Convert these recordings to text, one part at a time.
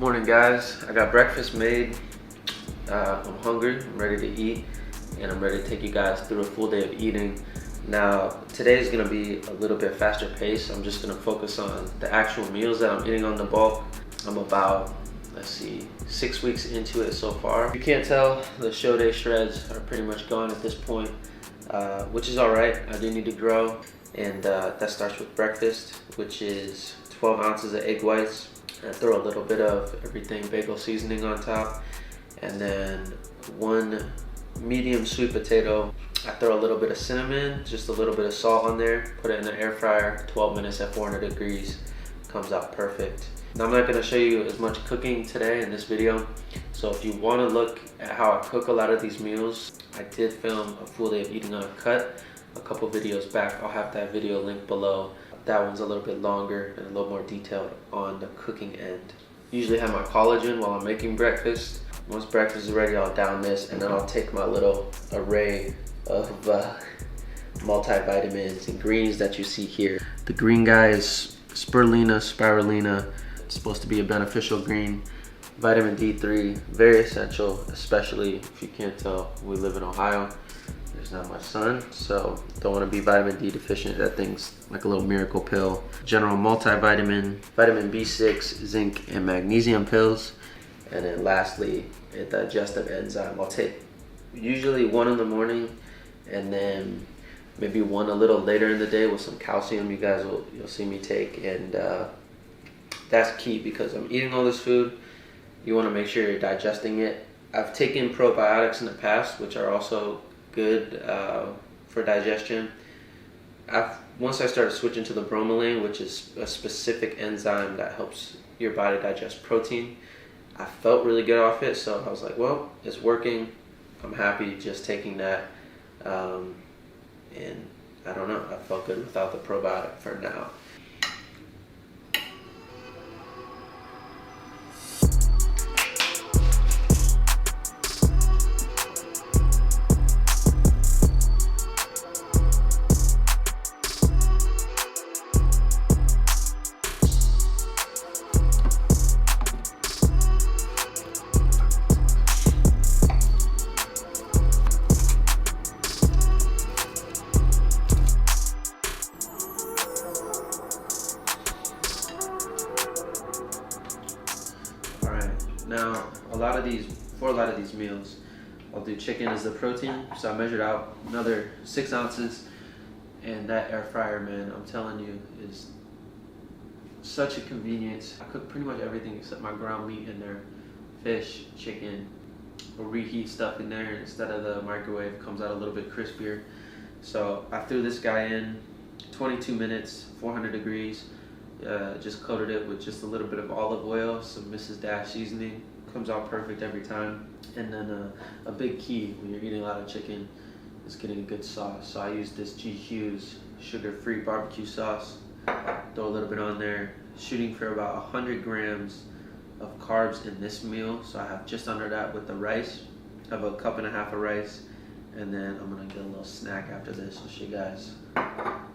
Morning guys, I got breakfast made. I'm hungry, I'm ready to eat, and I'm ready to take you guys through a full day of eating. Now, today is gonna be a little bit faster pace. I'm just gonna focus on the actual meals that I'm eating on the bulk. I'm about, 6 weeks into it so far. If you can't tell, the show day shreds are pretty much gone at this point, which is all right. I do need to grow, and that starts with breakfast, which is 12 ounces of egg whites. I throw a little bit of everything bagel seasoning on top, and then 1 medium sweet potato. I throw a little bit of cinnamon, just a little bit of salt on there, put it in the air fryer, 12 minutes at 400 degrees. Comes out perfect. Now I'm not gonna show you as much cooking today in this video, so if you wanna look at how I cook a lot of these meals, I did film a full day of eating uncut a couple videos back. I'll have that video linked below. That one's a little bit longer and a little more detailed on the cooking end. Usually have my collagen while I'm making breakfast. Once breakfast is ready, I'll down this, and then I'll take my little array of multivitamins and greens that you see here. The green guy is spirulina. It's supposed to be a beneficial green. Vitamin D3, very essential, especially if you can't tell, we live in Ohio. There's not much sun, so don't want to be vitamin D deficient. That thing's like a little miracle pill. General multivitamin, vitamin B6, zinc, and magnesium pills. And then lastly, a digestive enzyme. I'll take usually 1 in the morning, and then maybe 1 a little later in the day with some calcium. You'll see me take, and that's key because I'm eating all this food. You want to make sure you're digesting it. I've taken probiotics in the past, which are also good for digestion. Once I started switching to the bromelain, which is a specific enzyme that helps your body digest protein, I felt really good off it, so I was like, well, it's working. I'm happy just taking that, and I don't know, I felt good without the probiotic for now. Now, for a lot of these meals, I'll do chicken as the protein. So I measured out another 6 ounces, and that air fryer, man, I'm telling you, is such a convenience. I cook pretty much everything except my ground meat in there. Fish, chicken, or reheat stuff in there instead of the microwave. Comes out a little bit crispier. So I threw this guy in, 22 minutes, 400 degrees. Just coated it with just a little bit of olive oil, some Mrs. Dash seasoning. Comes out perfect every time. And then a big key when you're eating a lot of chicken is getting a good sauce. So I use this GQ's sugar-free barbecue sauce. Throw a little bit on there. Shooting for about 100 grams of carbs in this meal. So I have just under that with the rice. I have a 1.5 cups of rice. And then I'm gonna get a little snack after this. I'll show you guys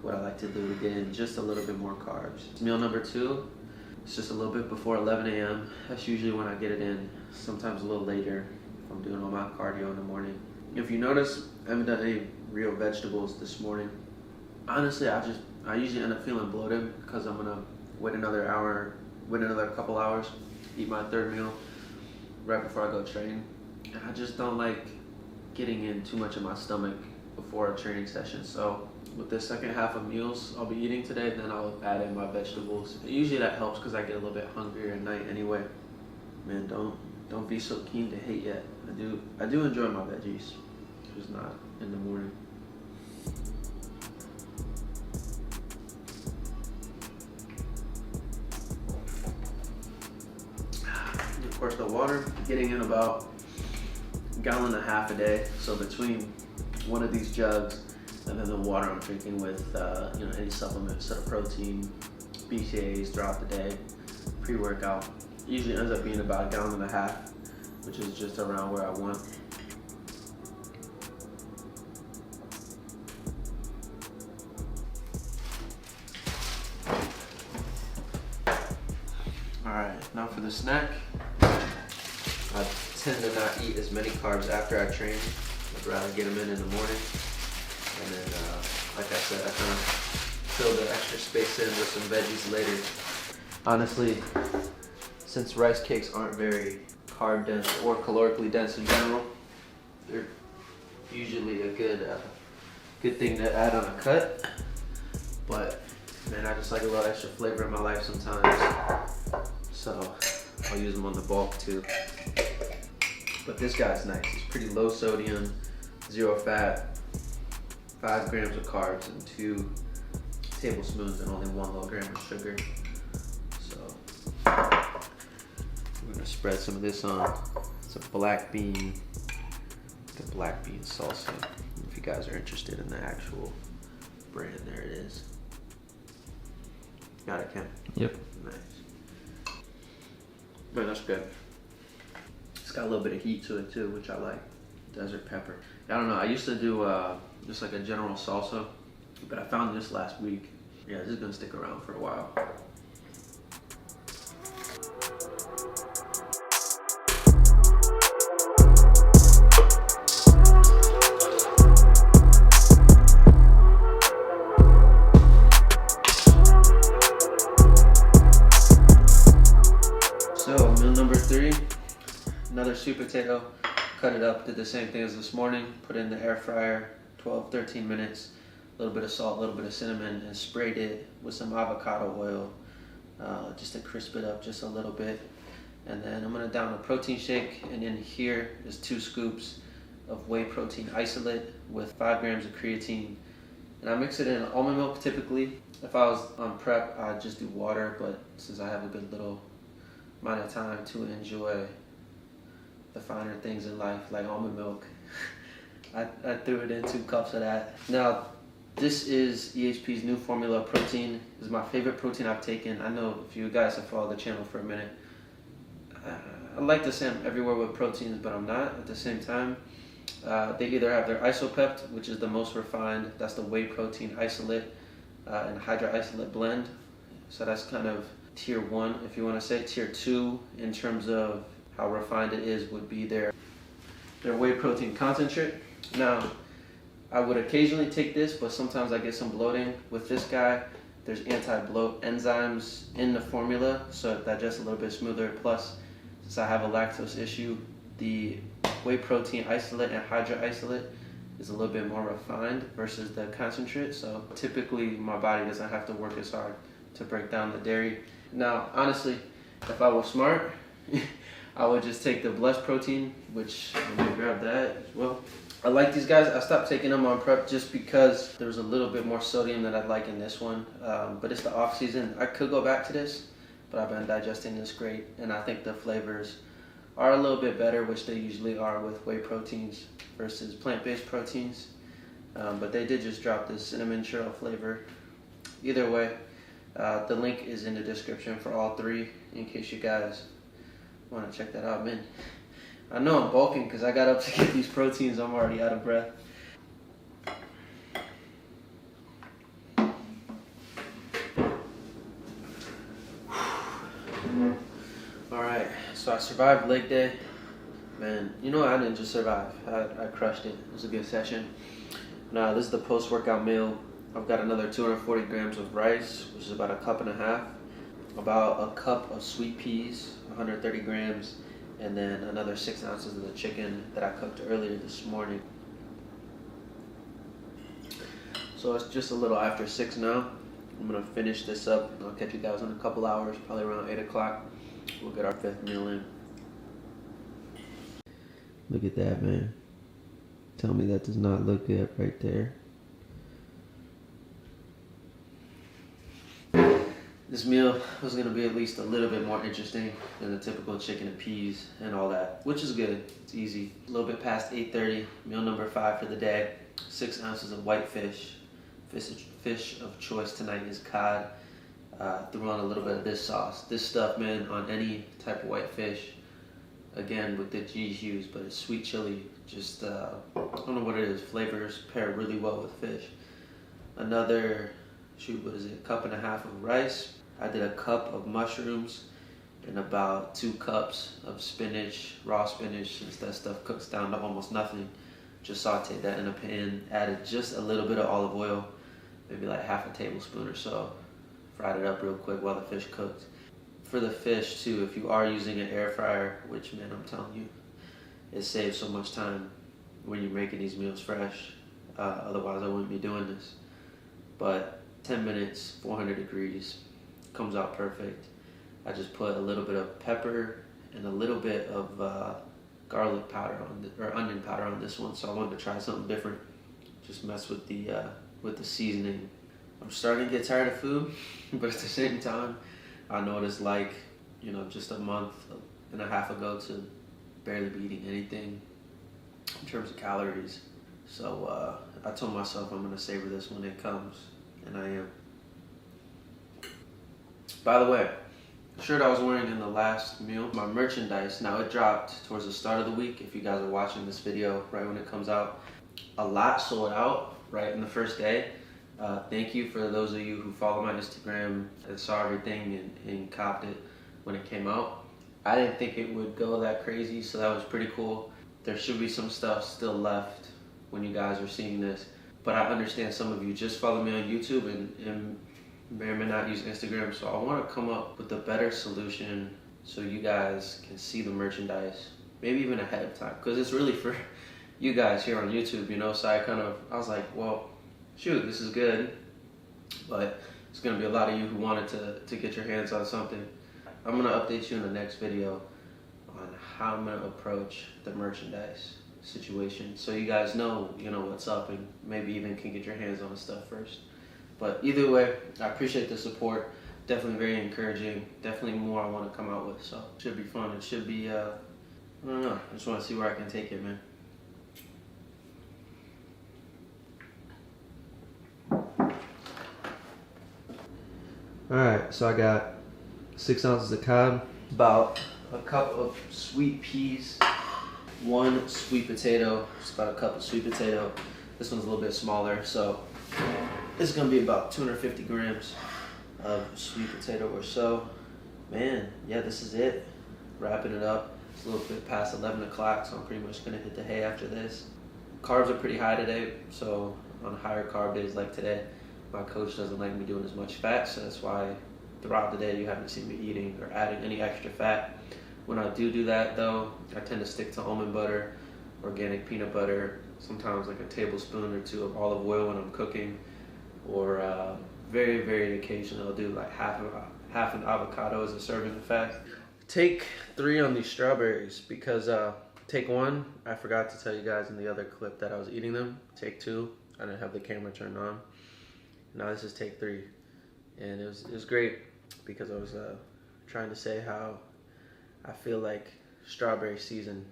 what I like to do to get in just a little bit more carbs. Meal number 2, it's just a little bit before 11 a.m. That's usually when I get it in, sometimes a little later if I'm doing all my cardio in the morning. If you notice, I haven't done any real vegetables this morning. Honestly, I usually end up feeling bloated because I'm gonna wait another couple hours, eat my 3rd meal right before I go train. And I just don't like getting in too much of my stomach before a training session. So with the second half of meals I'll be eating today, then I'll add in my vegetables. Usually that helps because I get a little bit hungrier at night anyway. Man, don't be so keen to hate yet. I do enjoy my veggies, just not in the morning. the water, getting in about a gallon and a half a day. So between one of these jugs and then the water I'm drinking with any supplements, so protein, BCAAs throughout the day, pre-workout, usually ends up being about a gallon and a half, which is just around where I want. Alright, now for the snack. I tend to not eat as many carbs after I train. I'd rather get them in the morning. And then, like I said, I kind of fill the extra space in with some veggies later. Honestly, since rice cakes aren't very carb dense or calorically dense in general, they're usually a good thing to add on a cut. But man, I just like a little extra flavor in my life sometimes, so I'll use them on the bulk too. But this guy's nice. It's pretty low sodium, 0 fat, 5 grams of carbs, and 2 tablespoons and only 1 low gram of sugar. So we're gonna spread some of this on. It's a black bean salsa. If you guys are interested in the actual brand, there it is. Got it, Ken? Yep. Nice. Man, that's good. It's got a little bit of heat to it too, which I like. Desert pepper. I don't know, I used to do just like a general salsa, but I found this last week. Yeah, this is gonna stick around for a while. So, meal number 3, another sweet potato. Cut it up, did the same thing as this morning, put it in the air fryer, 12-13 minutes, a little bit of salt, a little bit of cinnamon, and sprayed it with some avocado oil just to crisp it up just a little bit. And then I'm gonna down a protein shake, and in here is 2 scoops of whey protein isolate with 5 grams of creatine. And I mix it in almond milk typically. If I was on prep, I'd just do water, but since I have a good little amount of time to enjoy the finer things in life, like almond milk, I threw it in 2 cups of that. Now, this is EHP's new formula protein. This is my favorite protein I've taken. I know if you guys have followed the channel for a minute, I like to say I'm everywhere with proteins, but I'm not at the same time. They either have their Isopept, which is the most refined, that's the whey protein isolate, and hydro isolate blend. So that's kind of tier 1, if you want to say. Tier 2, in terms of how refined it is, would be their whey protein concentrate. Now, I would occasionally take this, but sometimes I get some bloating. With this guy, there's anti-bloat enzymes in the formula, so it digests a little bit smoother. Plus, since I have a lactose issue, the whey protein isolate and hydro isolate is a little bit more refined versus the concentrate. So typically, my body doesn't have to work as hard to break down the dairy. Now, honestly, if I was smart, I would just take the Blessed protein, which let me grab that as well. I like these guys. I stopped taking them on prep just because there was a little bit more sodium than I'd like in this one. But it's the off season. I could go back to this, but I've been digesting this great, and I think the flavors are a little bit better, which they usually are with whey proteins versus plant-based proteins. But they did just drop this cinnamon churro flavor. Either way, the link is in the description for all 3 in case you guys want to check that out. Man, I know I'm bulking because I got up to get these proteins. I'm already out of breath. Alright, so I survived leg day. Man, you know what? I didn't just survive. I crushed it. It was a good session. Now, this is the post-workout meal. I've got another 240 grams of rice, which is about 1.5 cups. About a cup of sweet peas, 130 grams, and then another 6 ounces of the chicken that I cooked earlier this morning. So it's just a little after 6 now. I'm gonna finish this up, and I'll catch you guys in a couple hours, probably around 8 o'clock. We'll get our 5th meal in. Look at that, man. Tell me that does not look good right there. This This meal was gonna be at least a little bit more interesting than the typical chicken and peas and all that, which is good. It's easy. A little bit past 8:30. Meal number 5 for the day. 6 ounces of white fish. Fish of choice tonight is cod. Threw on a little bit of this sauce. This stuff, man, on any type of white fish. Again, with the G's used, but it's sweet chili. Just, I don't know what it is. Flavors pair really well with fish. Another, what is it? A cup and a half of rice. I did a cup of mushrooms and about 2 cups of spinach, raw spinach, since that stuff cooks down to almost nothing. Just sauteed that in a pan, added just a little bit of olive oil, maybe like half a tablespoon or so. Fried it up real quick while the fish cooked. For the fish too, if you are using an air fryer, which, man, I'm telling you, it saves so much time when you're making these meals fresh. Otherwise I wouldn't be doing this. But 10 minutes, 400 degrees, comes out perfect. I just put a little bit of pepper and a little bit of garlic powder or onion powder on this one, so I wanted to try something different. Just mess with the seasoning. I'm starting to get tired of food, but at the same time, I know what it's like, you know, just a month and a half ago to barely be eating anything in terms of calories. So I told myself I'm gonna savor this when it comes, and I am. By the way, the shirt I was wearing in the last meal, my merchandise, now it dropped towards the start of the week. If you guys are watching this video right when it comes out, a lot sold out right in the first day. Thank you for those of you who follow my Instagram and saw everything and copped it when it came out. I didn't think it would go that crazy, so that was pretty cool. There should be some stuff still left when you guys are seeing this, but I understand some of you just follow me on YouTube and may or may not use Instagram, so I want to come up with a better solution so you guys can see the merchandise, maybe even ahead of time, because it's really for you guys here on YouTube, you know. So I was like, well, shoot, this is good, but it's gonna be a lot of you who wanted to get your hands on something. I'm gonna update you in the next video on how I'm gonna approach the merchandise situation, so you guys know, you know, what's up, and maybe even can get your hands on the stuff first. But either way, I appreciate the support. Definitely very encouraging. Definitely more I want to come out with. So it should be fun. It should be, I don't know. I just want to see where I can take it, man. Alright, so I got 6 ounces of cod, about a cup of sweet peas, 1 sweet potato, just about a cup of sweet potato. This one's a little bit smaller, so it's gonna be about 250 grams of sweet potato or so. Man, yeah, this is it. Wrapping it up. It's a little bit past 11 o'clock, so I'm pretty much gonna hit the hay after this. Carbs are pretty high today, so on higher carb days like today, my coach doesn't like me doing as much fat, so that's why throughout the day you haven't seen me eating or adding any extra fat. When I do that though, I tend to stick to almond butter, organic peanut butter, sometimes like a tablespoon or 2 of olive oil when I'm cooking, or very, very occasionally I'll do like half an avocado as a serving of fat. Take 3 on these strawberries, because take 1, I forgot to tell you guys in the other clip that I was eating them. Take 2, I didn't have the camera turned on. Now this is take 3, and it was great, because I was trying to say how I feel like strawberry season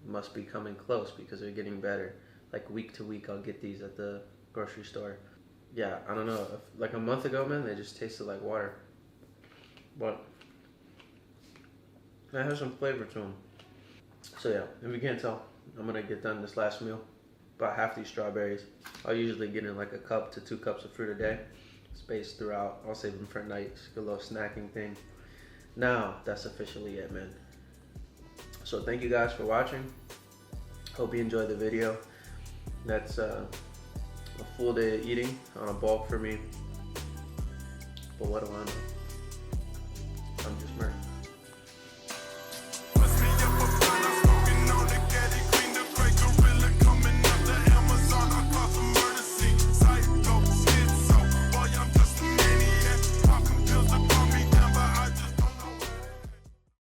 must be coming close because they're getting better. Like week to week I'll get these at the grocery store. Yeah, I don't know, like a month ago, man, they just tasted like water, but they have some flavor to them. So yeah, if you can't tell, I'm gonna get done this last meal, about half these strawberries. I'll usually get in like a cup to 2 cups of fruit a day, spaced throughout. I'll save them for night, just a little snacking thing. Now, that's officially it, man. So thank you guys for watching. Hope you enjoyed the video. That's a full day of eating on a bulk for me. But what do I know?